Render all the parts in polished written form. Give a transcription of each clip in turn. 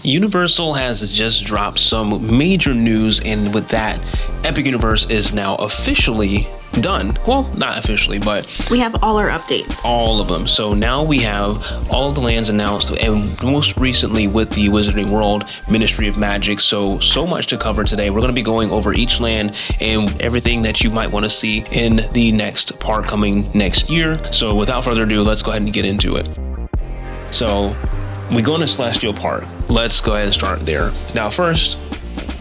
Universal has just dropped some major news, and with that, Epic Universe is now officially done. Well, not officially, but we have all our updates. All of them. So now we have all of the lands announced, and most recently with the Wizarding World Ministry of Magic. So much to cover today. We're going to be going over each land and everything that you might want to see in the next park coming next year. So without further ado, let's go ahead and get into it. So we go into Celestial Park. Let's go ahead and start there. Now, first,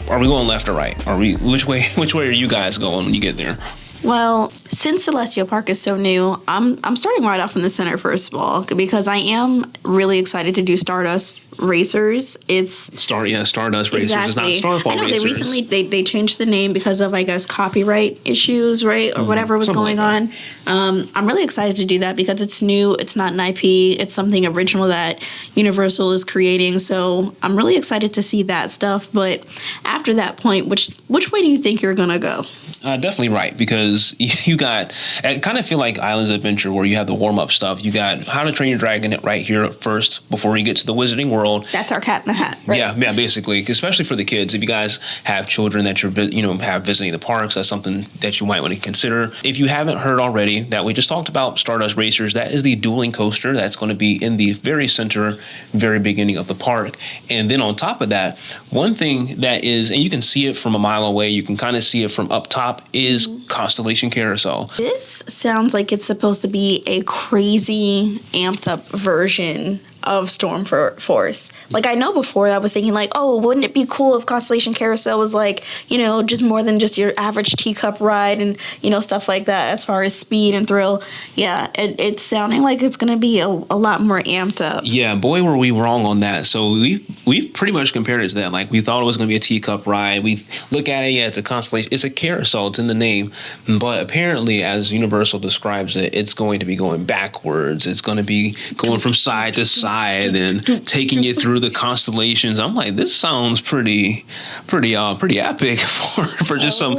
are we going left or right? Which way are you guys going when you get there? Well, since Celestial Park is so new, I'm starting right off in the center, first of all, because I am really excited to do Stardust Racers. It's Stardust Racers. Exactly. It's not Starfall I know Racers. They recently they changed the name because of, I guess, copyright issues, right, or whatever was Something going on. I'm really excited to do that because it's new. It's not an IP. It's something original that Universal is creating. So I'm really excited to see that stuff. But after that point, which way do you think you're gonna go? Definitely right, because you got, I kind of feel like Islands of Adventure where you have the warm-up stuff. You got How to Train Your Dragon right here first before you get to the Wizarding World. That's our Cat in the Hat, right? Yeah, basically, especially for the kids. If you guys have children that have visiting the parks, that's something that you might want to consider. If you haven't heard already that we just talked about Stardust Racers, that is the dueling coaster that's going to be in the very center, very beginning of the park. And then on top of that, one thing that is, and you can see it from a mile away, you can kind of see it from up top, is Constellation Carousel. This sounds like it's supposed to be a crazy amped up version of Storm Force. Like, I know before I was thinking like, oh, wouldn't it be cool if Constellation Carousel was like, just more than just your average teacup ride and, stuff like that as far as speed and thrill. Yeah, it's sounding like it's going to be a lot more amped up. Yeah, boy, were we wrong on that. So we've pretty much compared it to that. Like, we thought it was going to be a teacup ride. We look at it, yeah, it's a Constellation. It's a carousel. It's in the name. But apparently, as Universal describes it, it's going to be going backwards. It's going to be going from side to side and taking you through the constellations. I'm like, this sounds pretty epic for just some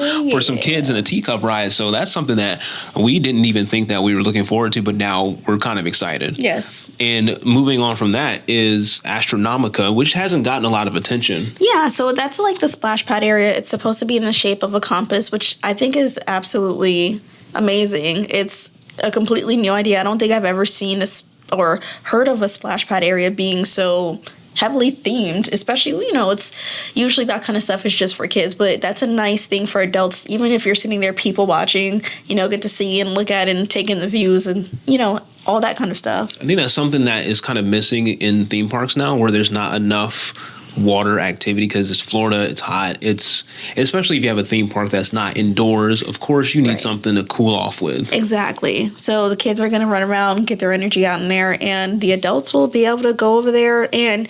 kids in a teacup ride. So that's something that we didn't even think that we were looking forward to, but now we're kind of excited. Yes. And moving on from that is Astronomica, which hasn't gotten a lot of attention. Yeah, so that's like the splash pad area. It's supposed to be in the shape of a compass, which I think is absolutely amazing. It's a completely new idea. I don't think I've ever seen or heard of a splash pad area being so heavily themed, especially, it's usually that kind of stuff is just for kids, but that's a nice thing for adults, even if you're sitting there people watching, get to see and look at it and take in the views and, all that kind of stuff. I think that's something that is kind of missing in theme parks now, where there's not enough water activity because it's Florida, it's hot. It's especially if you have a theme park that's not indoors. Of course, you need something to cool off with. Exactly. So the kids are going to run around, get their energy out in there, and the adults will be able to go over there and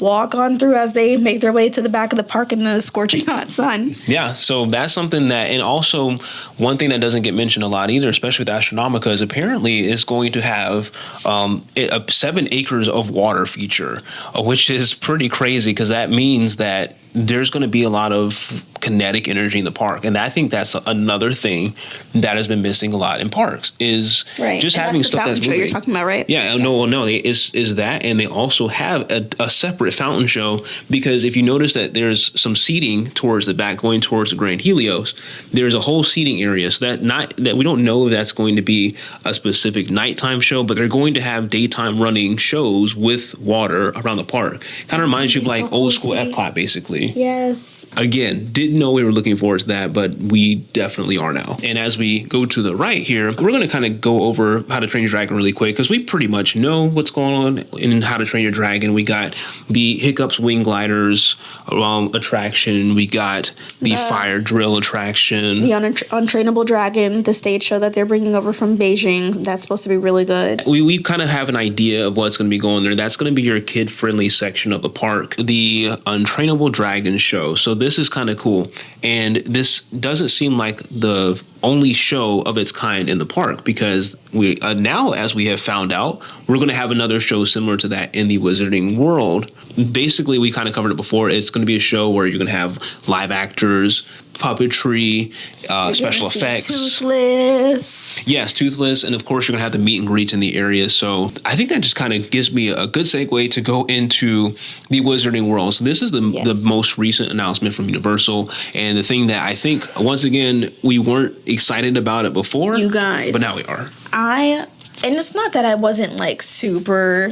walk on through as they make their way to the back of the park in the scorching hot sun. Yeah. So that's something that, and also one thing that doesn't get mentioned a lot either, especially with Astronomica, is apparently it's going to have a 7 acres of water feature, which is pretty crazy. Because that means that there's going to be a lot of kinetic energy in the park. And I think that's another thing that has been missing a lot in parks is just and having that's stuff that's moving. You're talking about, right? Yeah, no, is that. And they also have a separate fountain show, because if you notice that there's some seating towards the back going towards the Grand Helios, there's a whole seating area. So that we don't know if that's going to be a specific nighttime show, but they're going to have daytime running shows with water around the park. Kind of reminds you of like old school Epcot, basically. Yes. Again, didn't know we were looking forward to that, but we definitely are now. And as we go to the right here, we're going to kind of go over How to Train Your Dragon really quick, because we pretty much know what's going on in How to Train Your Dragon. We got the Hiccups Wing Gliders attraction. We got the Fire Drill attraction. The Untrainable Dragon, the stage show that they're bringing over from Beijing. That's supposed to be really good. We kind of have an idea of what's going to be going there. That's going to be your kid-friendly section of the park. The Untrainable Dragon show. So this is kind of cool. And this doesn't seem like the only show of its kind in the park, because we now, as we have found out, we're going to have another show similar to that in the Wizarding World. Basically, we kind of covered it before. It's going to be a show where you're going to have live actors puppetry, special effects. Toothless. Yes, Toothless, and of course you're gonna have the meet and greets in the area. So I think that just kind of gives me a good segue to go into the Wizarding World. So this is the most recent announcement from Universal, and the thing that I think once again we weren't excited about it before, you guys, but now we are. And it's not that I wasn't like super,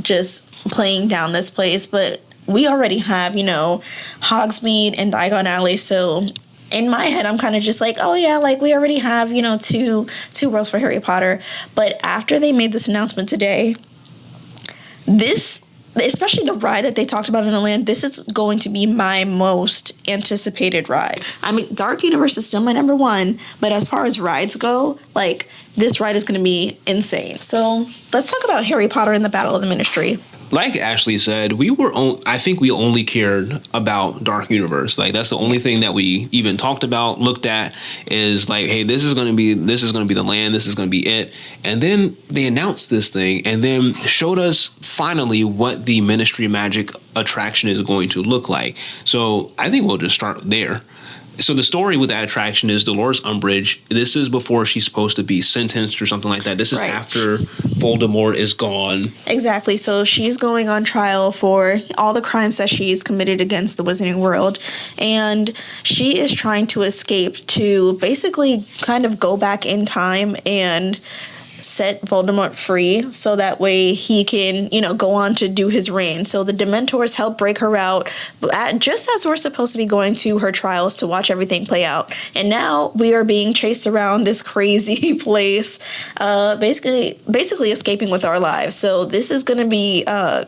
just playing down this place, but we already have, Hogsmeade and Diagon Alley, so in my head, I'm kind of just like, oh yeah, like we already have, two worlds for Harry Potter. But after they made this announcement today, especially the ride that they talked about in the land, this is going to be my most anticipated ride. I mean, Dark Universe is still my number one, but as far as rides go, like this ride is going to be insane. So let's talk about Harry Potter and the Battle of the Ministry. Like Ashley said, I think we only cared about Dark Universe. Like that's the only thing that we even talked about, looked at, is like, hey, this is going to be the land, this is going to be it. And then they announced this thing and then showed us finally what the Ministry of Magic attraction is going to look like. So I think we'll just start there. So the story with that attraction is Dolores Umbridge. This is before she's supposed to be sentenced or something like that. This is after Voldemort is gone. Exactly. So she's going on trial for all the crimes that she's committed against the Wizarding World. And she is trying to escape to basically kind of go back in time and set Voldemort free so that way he can, go on to do his reign. So the Dementors help break her out just as we're supposed to be going to her trials to watch everything play out. And now we are being chased around this crazy place, basically escaping with our lives. So this is going to be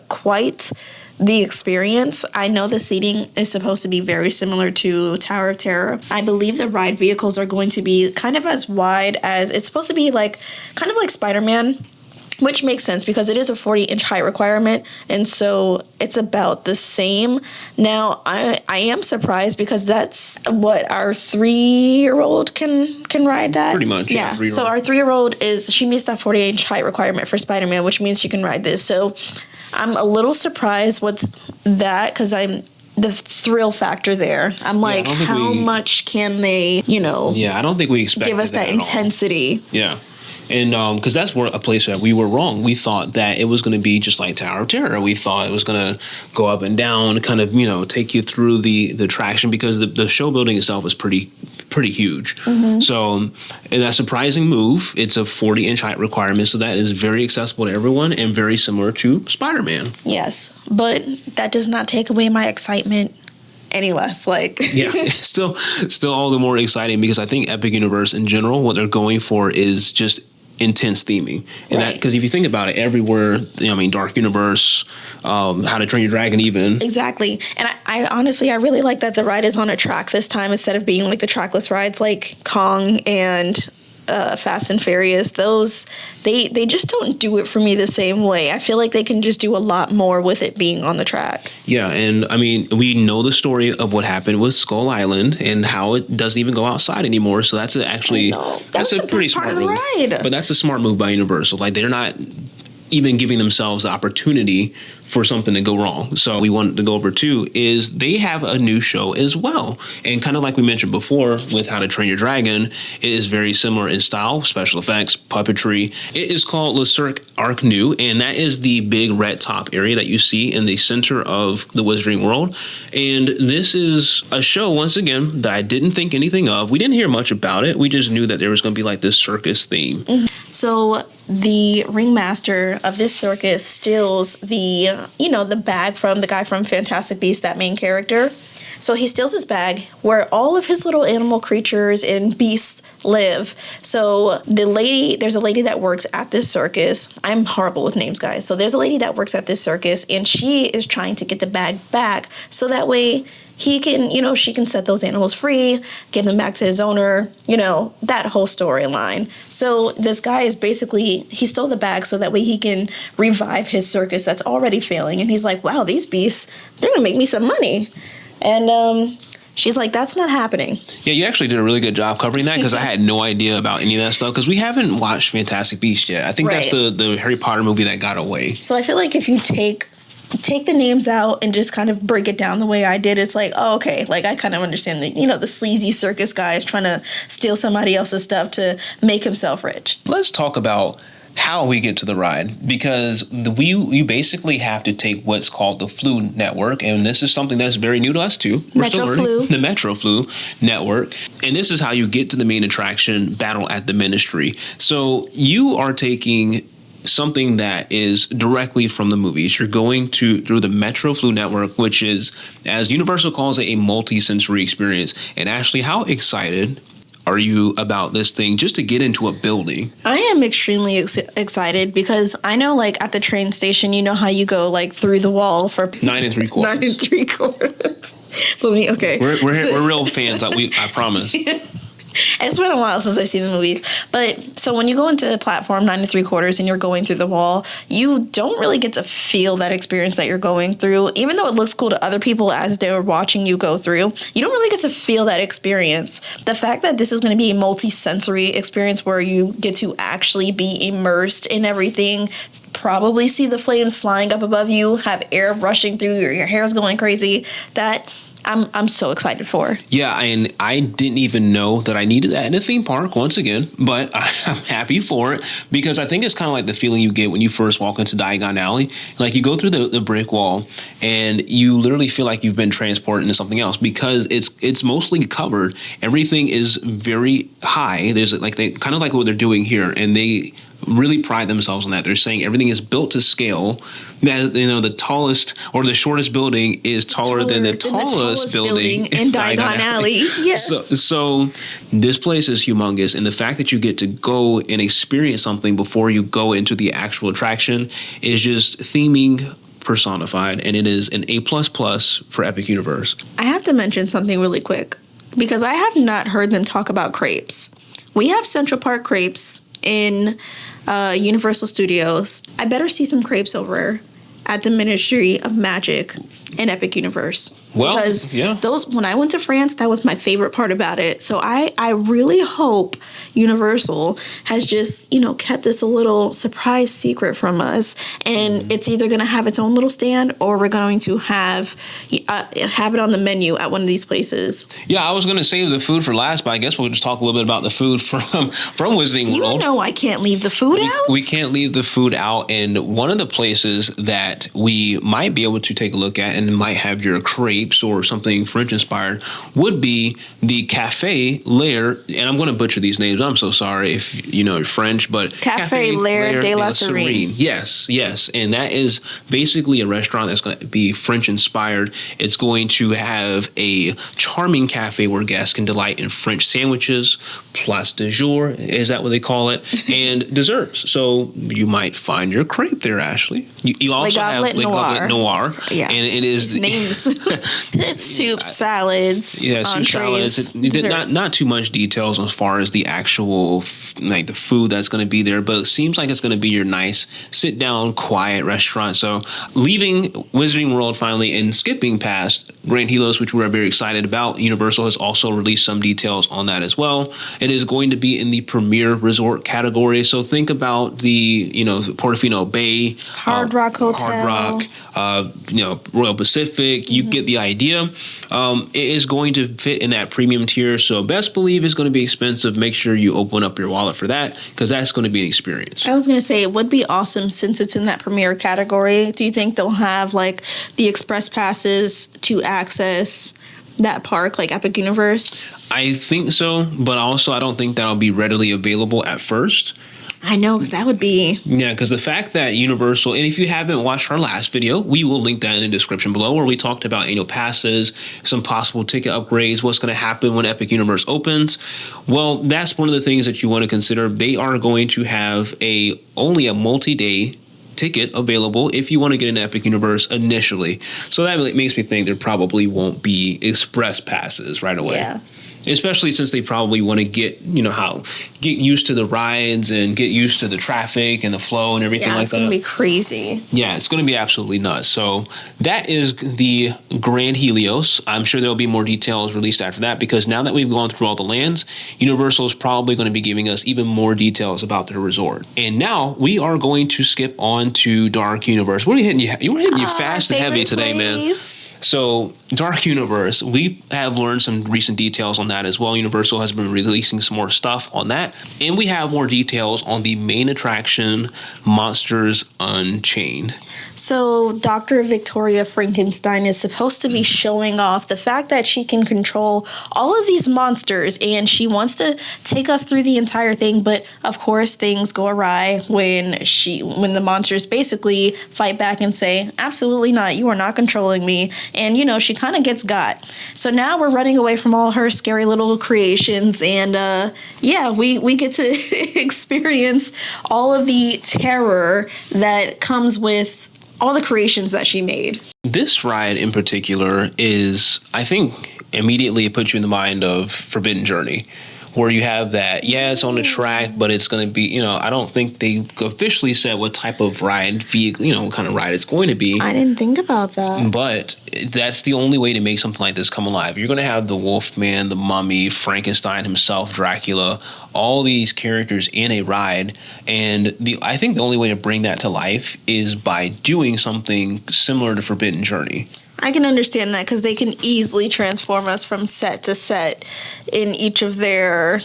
quite the experience. I know the seating is supposed to be very similar to Tower of Terror. I believe the ride vehicles are going to be kind of as wide as it's supposed to be, like kind of like Spider-Man, which makes sense because it is a 40-inch height requirement, and so it's about the same. Now, I am surprised because that's what our 3-year-old can ride that. Pretty much, yeah. So our 3-year-old she meets that 40-inch height requirement for Spider-Man, which means she can ride this. So I'm a little surprised with that because I'm the thrill factor there. I'm like, how much can they, I don't think we expected give us that intensity. Yeah. And because that's where a place that we were wrong. We thought that it was going to be just like Tower of Terror. We thought it was going to go up and down, kind of, take you through the attraction because the show building itself is pretty huge. Mm-hmm. So in that surprising move, it's a 40-inch height requirement. So that is very accessible to everyone and very similar to Spider-Man. Yes, but that does not take away my excitement any less. Yeah, still all the more exciting because I think Epic Universe in general, what they're going for is just intense theming, and that because if you think about it, everywhere, Dark Universe, How to Train Your Dragon, even exactly. And I honestly, I really like that the ride is on a track this time instead of being like the trackless rides like Kong and Fast and Furious. Those they just don't do it for me the same way. I feel like they can just do a lot more with it being on the track. Yeah, and we know the story of what happened with Skull Island and how it doesn't even go outside anymore. So that's that's a pretty smart move. Ride. But that's a smart move by Universal. Like they're not even giving themselves the opportunity for something to go wrong. So we wanted to go over too is they have a new show as well. And kind of like we mentioned before with How to Train Your Dragon, it is very similar in style, special effects, puppetry. It is called Le Cirque Arc New, and that is the big red top area that you see in the center of the Wizarding World. And this is a show, once again, that I didn't think anything of. We didn't hear much about it. We just knew that there was going to be like this circus theme. Mm-hmm. So the ringmaster of this circus steals the bag from the guy from Fantastic Beasts, that main character. So he steals his bag where all of his little animal creatures and beasts live. So there's a lady that works at this circus. I'm horrible with names, guys. So there's a lady that works at this circus, and she is trying to get the bag back so that way he can, she can set those animals free, give them back to his owner, that whole storyline. So this guy is basically, he stole the bag so that way he can revive his circus that's already failing. And he's like, wow, these beasts, they're going to make me some money. And she's like, that's not happening. Yeah, you actually did a really good job covering that because I had no idea about any of that stuff because we haven't watched Fantastic Beasts yet. I think that's the Harry Potter movie that got away. So I feel like if you take take the names out and just kind of break it down the way I did, it's like, oh, okay, like I kind of understand that, the sleazy circus guy is trying to steal somebody else's stuff to make himself rich. Let's talk about how we get to the ride, because you basically have to take what's called the Flu Network, and this is something that's very new to us too. We're Metro still learning. Flu. The Metro Flu Network, and this is how you get to the main attraction, Battle at the Ministry. So you are taking something that is directly from the movies. You're going through the Metro Flu Network, which is, as Universal calls it, a multi-sensory experience. And Ashley, how excited are you about this thing just to get into a building? I am extremely excited because I know, like, at the train station, you know how you go, like, through the wall for 9 3/4. 9 3/4. Okay. We're real fans. I promise. It's been a while since I've seen the movie. But so when you go into platform 9 3/4 and you're going through the wall, you don't really get to feel that experience that you're going through. Even though it looks cool to other people as they're watching you go through, you don't really get to feel that experience. The fact that this is going to be a multi-sensory experience where you get to actually be immersed in everything, probably see the flames flying up above you, have air rushing through, your hair's going crazy, that I'm so excited for. Yeah, and I didn't even know that I needed that in a theme park once again, but I'm happy for it because I think it's kind of like the feeling you get when you first walk into Diagon Alley. Like you go through the brick wall and you literally feel like you've been transported into something else because it's mostly covered. Everything is very high. There's like they kind of like what they're doing here, and they really pride themselves on that. They're saying everything is built to scale. That, the tallest or the shortest building is taller than the tallest building in Diagon Alley. Yes. So this place is humongous, and the fact that you get to go and experience something before you go into the actual attraction is just theming personified, and it is an A++ for Epic Universe. I have to mention something really quick because I have not heard them talk about crepes. We have Central Park crepes in Universal Studios. I better see some crepes over at the Ministry of Magic in Epic Universe. Well, because yeah. those, when I went to France, that was my favorite part about it. So I really hope Universal has just, kept this a little surprise secret from us. And it's either going to have its own little stand or we're going to have it on the menu at one of these places. Yeah, I was going to save the food for last, but I guess we'll just talk a little bit about the food from Wizarding World. You know I can't leave the food out. We can't leave the food out. And one of the places that we might be able to take a look at and might have your crepes or something French inspired would be the Cafe Lair, and I'm going to butcher these names. I'm so sorry if you know French, but Cafe Lair de la Serene. Yes, and that is basically a restaurant that's going to be French inspired. It's going to have a charming cafe where guests can delight in French sandwiches, place du jour, is that what they call it, and desserts. So you might find your crepe there, Ashley. You also have Le Goblet Noir. Yeah, and it is names. It's soup, salads, entrees, desserts. Not too much details as far as the actual the food that's going to be there, but it seems like it's going to be your nice sit down, quiet restaurant. So leaving Wizarding World finally and skipping past Grand Helios, which we're very excited about, Universal has also released some details on that as well. It is going to be in the premier resort category. So think about the Portofino Bay, Hard Rock Hotel, Royal Pacific. You get the idea. It is going to fit in that premium tier, so best believe it's going to be expensive. Make sure you open up your wallet for that because that's going to be an experience. I was going to say it would be awesome since it's in that premier category. Do you think they'll have like the express passes to access that park like Epic Universe? I think so, but also I don't think that'll be readily available at first. I know, because that would be... Yeah, because the fact that Universal, and if you haven't watched our last video, we will link that in the description below, where we talked about annual passes, some possible ticket upgrades, what's going to happen when Epic Universe opens. Well, that's one of the things that you want to consider. They are going to have only a multi-day ticket available if you want to get an Epic Universe initially. So that makes me think there probably won't be express passes right away. Yeah. especially since they probably want to get used to the rides and get used to the traffic and the flow and everything like that. It's gonna be crazy. Yeah, it's gonna be absolutely nuts. So that is the Grand Helios. I'm sure there'll be more details released after that, because now that we've gone through all the lands, Universal is probably going to be giving us even more details about their resort. And now we are going to skip on to Dark Universe. What are you hitting? You were hitting you fast and heavy today, man. So Dark Universe, we have learned some recent details on that as well. Universal has been releasing some more stuff on that. And we have more details on the main attraction, Monsters Unchained. So Dr. Victoria Frankenstein is supposed to be showing off the fact that she can control all of these monsters, and she wants to take us through the entire thing. But of course, things go awry when the monsters basically fight back and say, absolutely not, you are not controlling me. And, she kind of gets got. So now we're running away from all her scary little creations. And, we get to experience all of the terror that comes with all the creations that she made. This ride in particular is, I think, immediately it puts you in the mind of Forbidden Journey, where you have that, it's on the track, but it's going to be, I don't think they officially said what type of ride, vehicle, what kind of ride it's going to be. I didn't think about that. But that's the only way to make something like this come alive. You're going to have the Wolfman, the Mummy, Frankenstein himself, Dracula, all these characters in a ride. And I think the only way to bring that to life is by doing something similar to Forbidden Journey. I can understand that, because they can easily transform us from set to set in each of their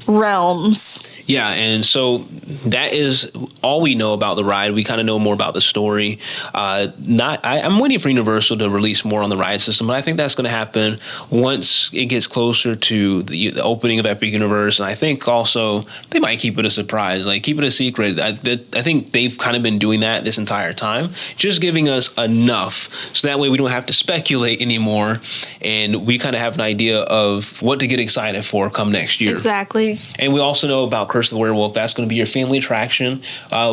realms. Yeah, and so that is all we know about the ride. We kind of know more about the story. I'm waiting for Universal to release more on the ride system, but I think that's going to happen once it gets closer to the opening of Epic Universe. And I think also they might keep it a surprise, like keep it a secret. I think they've kind of been doing that this entire time, just giving us enough so that way we don't have to speculate anymore, and we kind of have an idea of what to get excited for come next year. Exactly. And we also know about Curse of the Werewolf. That's going to be your family attraction,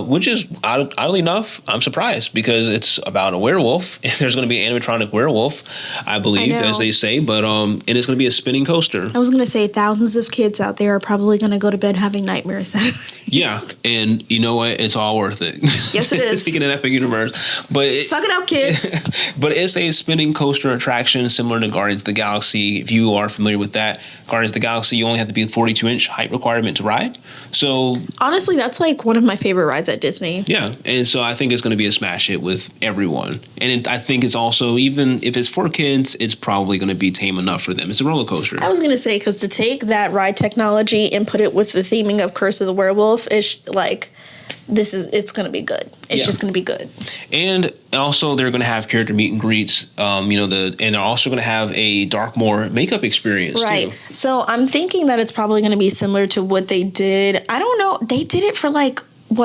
which is, oddly enough, I'm surprised, because it's about a werewolf. And there's going to be an animatronic werewolf, I believe, as they say. But and it's going to be a spinning coaster. I was going to say thousands of kids out there are probably going to go to bed having nightmares. Yeah, and you know what? It's all worth it. Yes, it is. Speaking of Epic Universe, but suck it up, kids. But it's a spinning coaster attraction similar to Guardians of the Galaxy. If you are familiar with that, Guardians of the Galaxy, you only have to be a 42-inch height requirement to ride. So honestly, that's like one of my favorite rides at Disney. Yeah, and so I think it's going to be a smash hit with everyone. And I think it's also, even if it's for kids, it's probably going to be tame enough for them. It's a roller coaster. I was going to say, because to take that ride technology and put it with the theming of Curse of the Werewolf, it's like, it's going to be good. It's just going to be good. And also, they're going to have character meet and greets. And they're also going to have a Darkmoor makeup experience, right? Too. So I'm thinking that it's probably going to be similar to what they did. I don't know. They did it for like,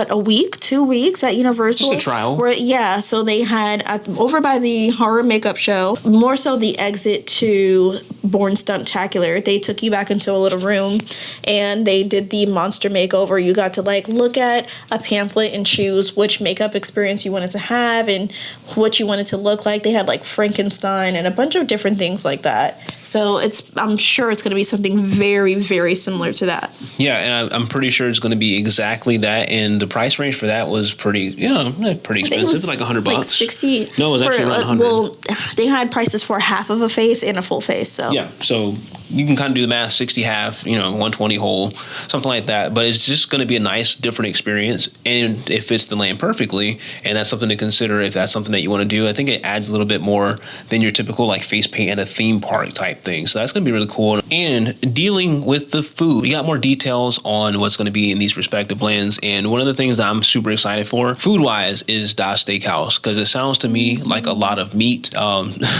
a week, 2 weeks at Universal? Just a trial. So they had over by the horror makeup show, more so the exit to Born Stuntacular. They took you back into a little room and they did the monster makeover. You got to look at a pamphlet and choose which makeup experience you wanted to have and what you wanted to look like. They had Frankenstein and a bunch of different things like that. So I'm sure it's going to be something very, very similar to that. Yeah, and I'm pretty sure it's going to be exactly that. And the price range for that was pretty expensive. It was like $100. Like 60. No, it was actually around 100. Well, they had prices for half of a face and a full face. So yeah, so you can kind of do the math, 60 half, 120 whole, something like that. But it's just going to be a nice, different experience, and it fits the land perfectly. And that's something to consider if that's something that you want to do. I think it adds a little bit more than your typical face paint and a theme park type thing. So that's going to be really cool. And dealing with the food, we got more details on what's going to be in these respective lands. And one of the things that I'm super excited for, food-wise, is Das Steakhouse, because it sounds to me like a lot of meat.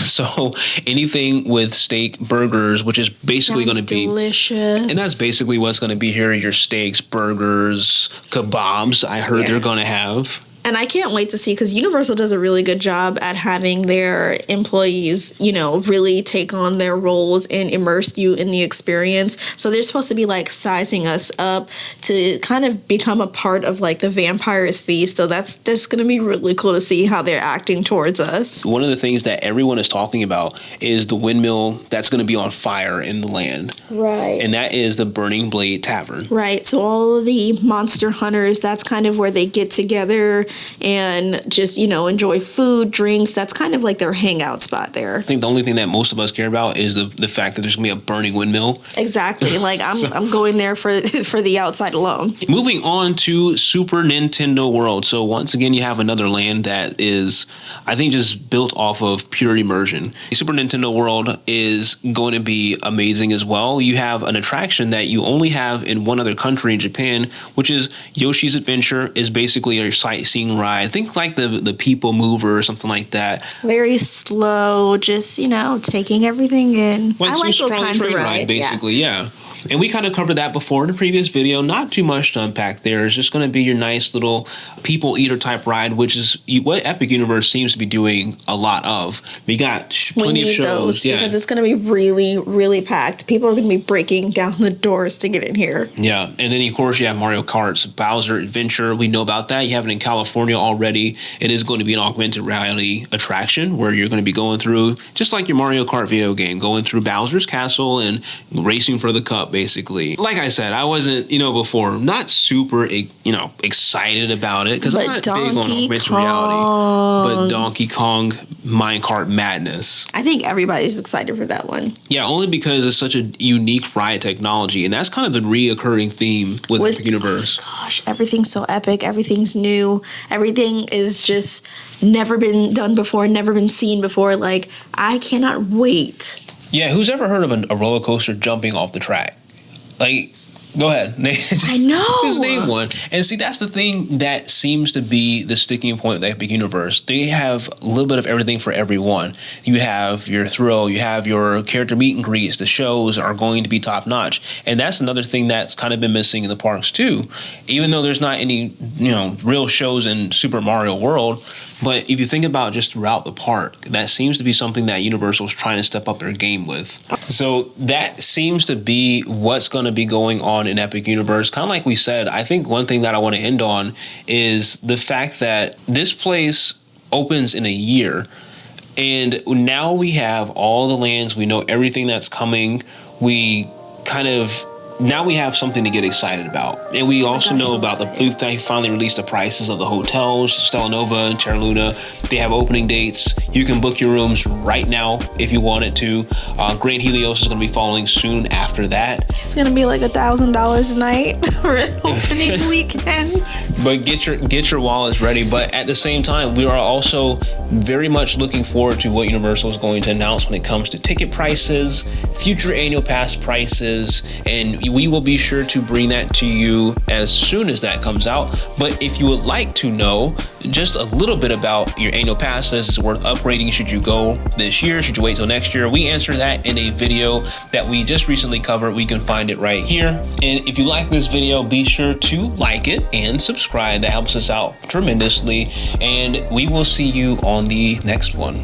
So anything with steak, burgers, which is basically going to be delicious, and that's basically what's going to be here: your steaks, burgers, kebabs. I heard they're going to have. And I can't wait to see, because Universal does a really good job at having their employees, you know, really take on their roles and immerse you in the experience. So they're supposed to be like sizing us up to kind of become a part of like the Vampire's Feast. So that's going to be really cool to see how they're acting towards us. One of the things that everyone is talking about is the windmill that's going to be on fire in the land. Right. And that is the Burning Blade Tavern. Right. So all of the monster hunters, that's kind of where they get together and just, you know, enjoy food, drinks. That's kind of like their hangout spot there. I think the only thing that most of us care about is the fact that there's going to be a burning windmill. Exactly. Like I'm going there for the outside alone. Moving on to Super Nintendo World. So once again, you have another land that is, I think, just built off of pure immersion. Super Nintendo World is going to be amazing as well. You have an attraction that you only have in one other country in Japan, which is Yoshi's Adventure. Is basically a sightseeing ride. Think like the People Mover or something like that. Very slow, just, you know, taking everything in. Like I like those Trolley kinds of Train rides. ride, basically, yeah. And we kind of covered that before in the previous video. Not too much to unpack there. It's just going to be your nice little people eater type ride, which is what Epic Universe seems to be doing a lot of. We got plenty of shows. Yeah. Because it's going to be really, really packed. People are going to be breaking down the doors to get in here. Yeah. And then, of course, you have Mario Kart's Bowser Adventure. We know about that. You have it in California already. It is going to be an augmented reality attraction where you're going to be going through, just like your Mario Kart video game, going through Bowser's Castle and racing for the cup, basically. Like I said, I wasn't, before, not super, excited about it because I'm not big on augmented reality. But Donkey Kong Minecart Madness. I think everybody's excited for that one. Yeah, only because it's such a unique ride technology, and that's kind of the reoccurring theme with Epic Universe. Oh my gosh, everything's so epic. Everything's new. Everything is just never been done before, never been seen before. Like, I cannot wait. Yeah, who's ever heard of a roller coaster jumping off the track? Like, go ahead. I know. Just name one. And see, that's the thing that seems to be the sticking point of the Epic Universe. They have a little bit of everything for everyone. You have your thrill, you have your character meet and greets. The shows are going to be top notch. And that's another thing that's kind of been missing in the parks too. Even though there's not any, real shows in Super Mario World, but if you think about just throughout the park, that seems to be something that Universal's trying to step up their game with. So that seems to be what's going to be going on in Epic Universe. Kind of like we said, I think one thing that I want to end on is the fact that this place opens in a year. And now we have all the lands. We know everything that's coming. Now we have something to get excited about. And we also know about we've finally released the prices of the hotels, Stella Nova and Terra Luna. They have opening dates. You can book your rooms right now if you wanted to. Grand Helios is going to be following soon after that. It's going to be like $1,000 a night for opening weekend. But get your wallets ready. But at the same time, we are also very much looking forward to what Universal is going to announce when it comes to ticket prices, future annual pass prices, and we will be sure to bring that to you as soon as that comes out. But if you would like to know just a little bit about your annual passes, is it worth upgrading? Should you go this year? Should you wait till next year? We answer that in a video that we just recently covered. We can find it right here. And if you like this video, be sure to like it and subscribe. That helps us out tremendously. And we will see you on the next one.